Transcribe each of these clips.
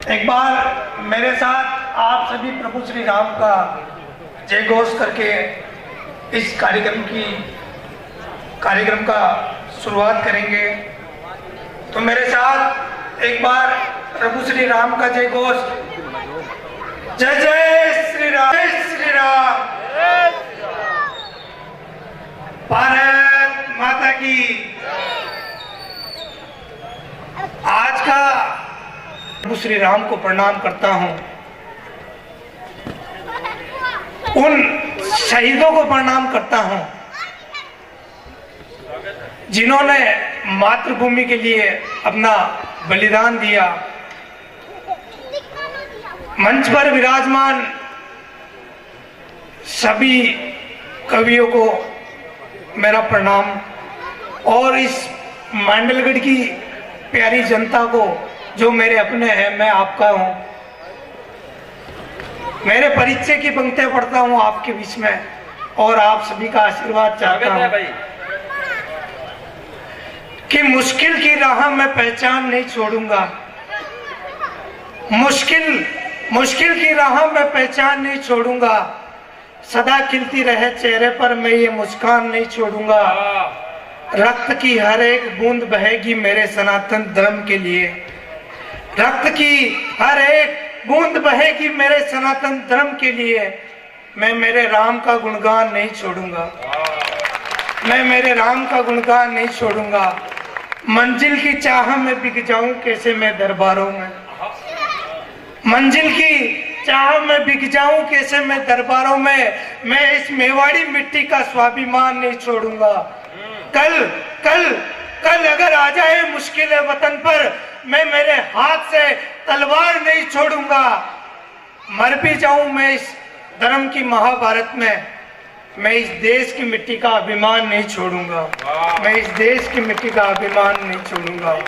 एक बार मेरे साथ आप सभी प्रभु श्री राम का जय घोष करके इस कार्यक्रम का शुरुआत करेंगे। तो मेरे साथ एक बार प्रभु श्री राम का जय घोष। जय जय श्री राम, जय श्री राम, भारत माता की। आज का प्रभु श्री राम को प्रणाम करता हूं, उन शहीदों को प्रणाम करता हूं जिन्होंने मातृभूमि के लिए अपना बलिदान दिया। मंच पर विराजमान सभी कवियों को मेरा प्रणाम और इस मांडलगढ़ की प्यारी जनता को जो मेरे अपने हैं, मैं आपका हूं। मेरे परिचय की पंक्तियां पढ़ता हूं आपके बीच में और आप सभी का आशीर्वाद चाहता हूं कि मुश्किल की राह में पहचान नहीं छोड़ूंगा। मुश्किल की राह में पहचान नहीं छोड़ूंगा। सदा खिलती रहे चेहरे पर मैं ये मुस्कान नहीं छोड़ूंगा। रक्त की हर एक बूंद बहेगी मेरे सनातन धर्म के लिए। रक्त की हर एक बूंद बहेगी मेरे सनातन धर्म के लिए। मैं मेरे राम का गुणगान नहीं छोड़ूंगा। मैं मेरे राम का गुणगान नहीं छोड़ूंगा। मंजिल की चाह में बिक जाऊं कैसे मैं दरबारों में। मंजिल की चाह में बिक जाऊं कैसे मैं दरबारों में। मैं इस मेवाड़ी मिट्टी का स्वाभिमान नहीं छोड़ूंगा। कल अगर आ जाए मुश्किल वतन पर मैं मेरे हाथ से तलवार नहीं छोड़ूंगा। मर भी जाऊं मैं इस धर्म की महाभारत में, मैं इस देश की मिट्टी का अभिमान नहीं छोड़ूंगा। मैं इस देश की मिट्टी का अभिमान नहीं छोड़ूंगा।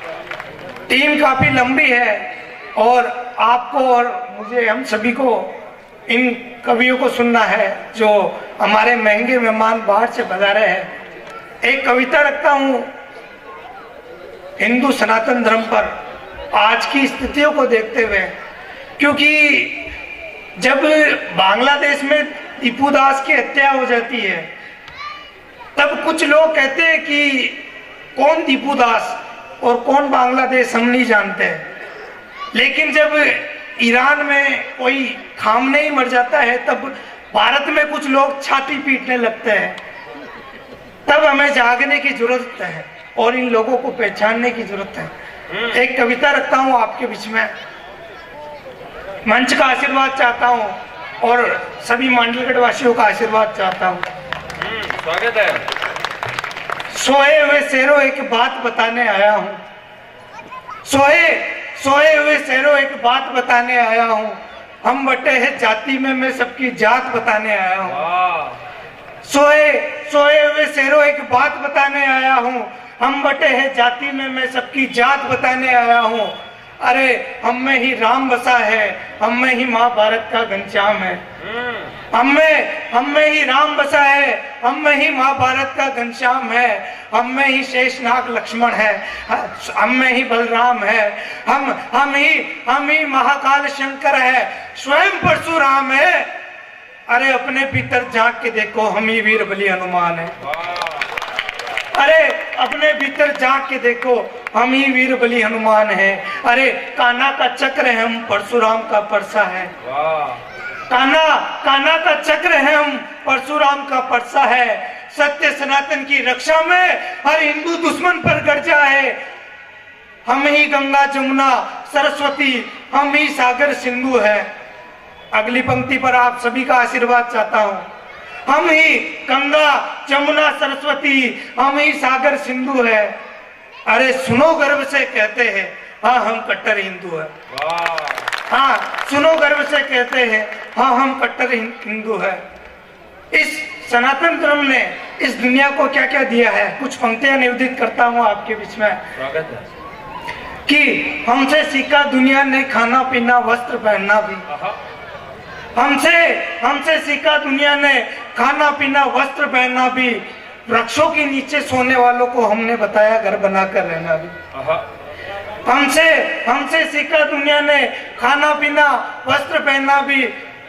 टीम काफी लंबी है और आपको और मुझे, हम सभी को इन कवियों को सुनना है जो हमारे महंगे मेहमान बाहर से पधारे हैं। एक कविता रखता हूं हिंदू सनातन धर्म पर आज की स्थितियों को देखते हुए, क्योंकि जब बांग्लादेश में टीपू दास की हत्या हो जाती है तब कुछ लोग कहते हैं कि कौन टीपू दास और कौन बांग्लादेश हम नहीं जानते। लेकिन जब ईरान में कोई खामनेई मर जाता है तब भारत में कुछ लोग छाती पीटने लगते हैं। तब हमें जागने की जरूरत है और इन लोगों को पहचानने की जरूरत है। एक कविता रखता हूं आपके बीच में, मंच का आशीर्वाद चाहता हूं और सभी मांडलगढ़ वासियों का आशीर्वाद चाहता हूं। स्वागत है। सोए हुए शेरों एक बात बताने आया हूं। सोए हुए शेरों एक बात बताने आया हूं। हम बटे हैं जाति में, मैं सबकी जात बताने आया हूं। सोए हुए शेरों एक बात बताने आया हूँ। हम बटे हैं जाति में, मैं सबकी जात बताने आया हूँ। अरे हम में ही राम बसा है, हम में ही महाभारत का घनश्याम है। हम में ही राम बसा है, हम में ही महाभारत का घनश्याम है। हम में ही शेषनाग लक्ष्मण है, हम में ही बलराम है। हम ही महाकाल शंकर है, स्वयं परशुराम है। अरे अपने भीतर झांक के देखो, हम ही वीर बलि हनुमान है। अरे अपने भीतर झांक के देखो, हम ही वीर बलि हनुमान है। अरे कान्हा का चक्र है, हम परशुराम का परसा है। कान्हा का चक्र है, हम परशुराम का परसा है। सत्य सनातन की रक्षा में हर हिंदू दुश्मन पर गर्जा है। हम ही गंगा जमुना सरस्वती, हम ही सागर सिंधु है। अगली पंक्ति पर आप सभी का आशीर्वाद चाहता हूं। हम ही गंगा जमुना सरस्वती, हम ही सागर सिंधु है। अरे सुनो गर्व से कहते हैं, हाँ हम कट्टर हिंदू है। हाँ सुनो गर्व से कहते हैं, हाँ हम कट्टर हिंदू है। इस सनातन धर्म ने इस दुनिया को क्या क्या दिया है, कुछ पंक्तियां निवेदित करता हूँ आपके बीच में। स्वागत है। कि हमसे सीखा दुनिया ने खाना पीना वस्त्र पहनना भी। हमसे सीखा दुनिया ने खाना पीना वस्त्र पहनना भी। वृक्षों के नीचे सोने वालों को हमने बताया घर बनाकर रहना भी। हमसे हमसे सीखा दुनिया ने खाना पीना, वस्त्र पहनना भी।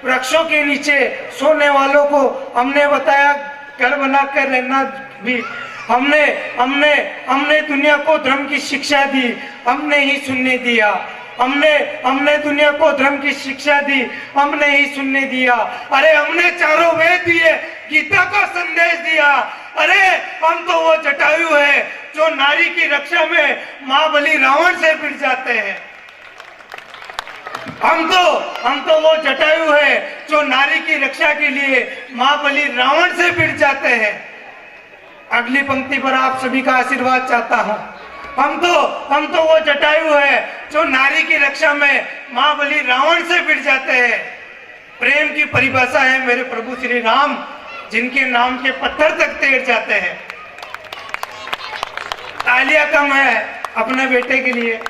वृक्षों के नीचे सोने वालों को हमने बताया घर बनाकर रहना भी। हमने हमने हमने दुनिया को धर्म की शिक्षा दी, हमने ही सुनने दिया। हमने हमने दुनिया को धर्म की शिक्षा दी, हमने ही सुनने दिया। अरे हमने चारों वेद दिए, गीता का संदेश दिया। अरे हम तो वो जटायु है जो नारी की रक्षा में महाबली रावण से भिड़ जाते हैं। हम तो वो जटायु है जो नारी की रक्षा के लिए महाबली रावण से भिड़ जाते हैं। अगली पंक्ति पर आप सभी का आशीर्वाद चाहता हूं। हम तो वो जटायु है जो नारी की रक्षा में महाबली रावण से भिड़ जाते हैं। प्रेम की परिभाषा है मेरे प्रभु श्री राम, जिनके नाम के पत्थर तक तैर जाते हैं। तालियां कम है अपने बेटे के लिए।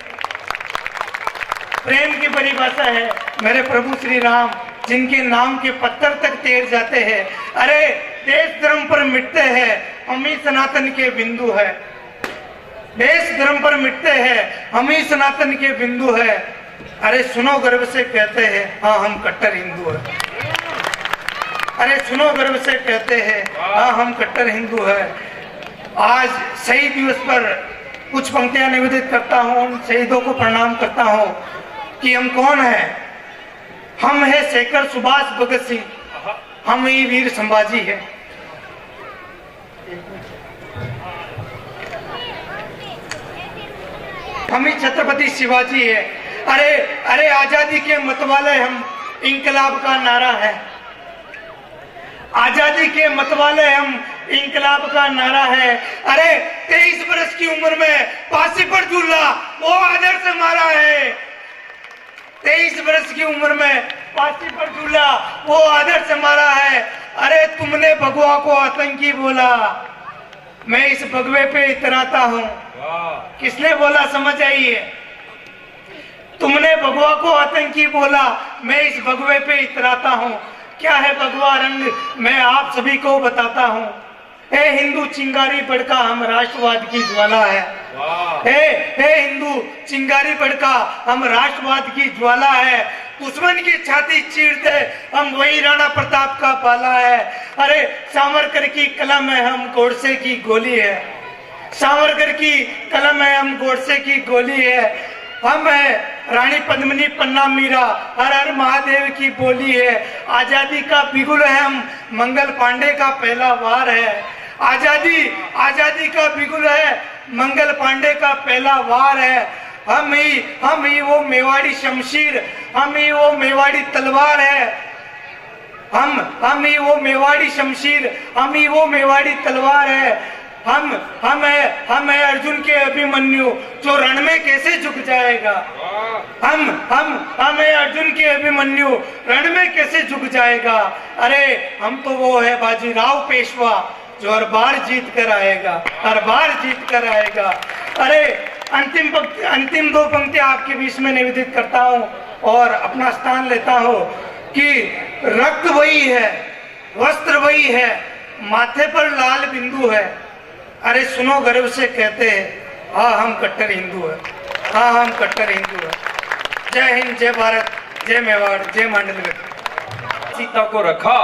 प्रेम की परिभाषा है मेरे प्रभु श्री राम, जिनके नाम के पत्थर तक तैर जाते हैं। अरे देश धर्म पर मिटते हैं, हम ही सनातन के बिंदु है। देश धर्म पर मिटते हैं, हम ही सनातन के बिंदु है। अरे सुनो गर्व से कहते हैं, हाँ हम कट्टर हिंदू है। अरे सुनो गर्व से कहते हैं, हाँ हम कट्टर हिंदू है। आज शहीद दिवस पर कुछ पंक्तियां निवेदित करता हूँ, उन शहीदों को प्रणाम करता हूँ कि हम कौन हैं। हम है शेखर सुभाष भगत सिंह, हम ही वीर संभाजी है। हम ही छत्रपति शिवाजी है। अरे अरे आजादी के मतवाले हम, इंकलाब का नारा है। आजादी के मतवाले हम, इंकलाब का नारा है। अरे 23 वर्ष की उम्र में फांसी पर झूला वो आदर्श हमारा है। 23 वर्ष की उम्र में फांसी पर झूला वो आदर्श हमारा है। अरे तुमने भगवा को आतंकी बोला, मैं इस भगवे पे इतराता हूँ। किसने बोला समझ आइए। तुमने भगवा को आतंकी बोला, मैं इस भगवे पे इतराता हूँ। क्या है भगवा रंग, मैं आप सभी को बताता हूँ। हे हिंदू चिंगारी भड़का, हम राष्ट्रवाद की ज्वाला है। हे हिंदू चिंगारी भड़का, हम राष्ट्रवाद की ज्वाला है। दुश्मन की छाती चीरते हम वही राणा प्रताप का पाला है। अरे सावरकर की कलम है, हम गोडसे की गोली है। सावरकर की कलम है, हम गोडसे की गोली है। हम है रानी पद्मिनी पन्ना मीरा, हर हर महादेव की बोली है। आजादी का बिगुल है हम, मंगल पांडे का पहला वार है। आजादी का बिगुल है, मंगल पांडे का पहला वार है। हम ही वो मेवाड़ी शमशीर, हम ही वो मेवाड़ी तलवार है। हम ही वो मेवाड़ी शमशीर, हम ही वो मेवाड़ी तलवार है। हम है अर्जुन के अभिमन्यु, जो रण में कैसे झुक जाएगा। हम है अर्जुन के अभिमन्यु, रण में कैसे झुक जाएगा। अरे हम तो वो है बाजीराव पेशवा, जो हर बार जीत कर आएगा, हर बार जीत कर आएगा। अरे अंतिम दो पंक्तियां आपके बीच में निवेदित करता हूँ और अपना स्थान लेता हूँ कि रक्त वही है, वस्त्र वही है, माथे पर लाल बिंदु है। अरे सुनो गर्व से कहते हैं, हाँ हम कट्टर हिंदू है। हाँ हम कट्टर हिंदू है। जय हिंद, जय भारत, जय मेवाड़, जय मांडलिक। सीता को रखा।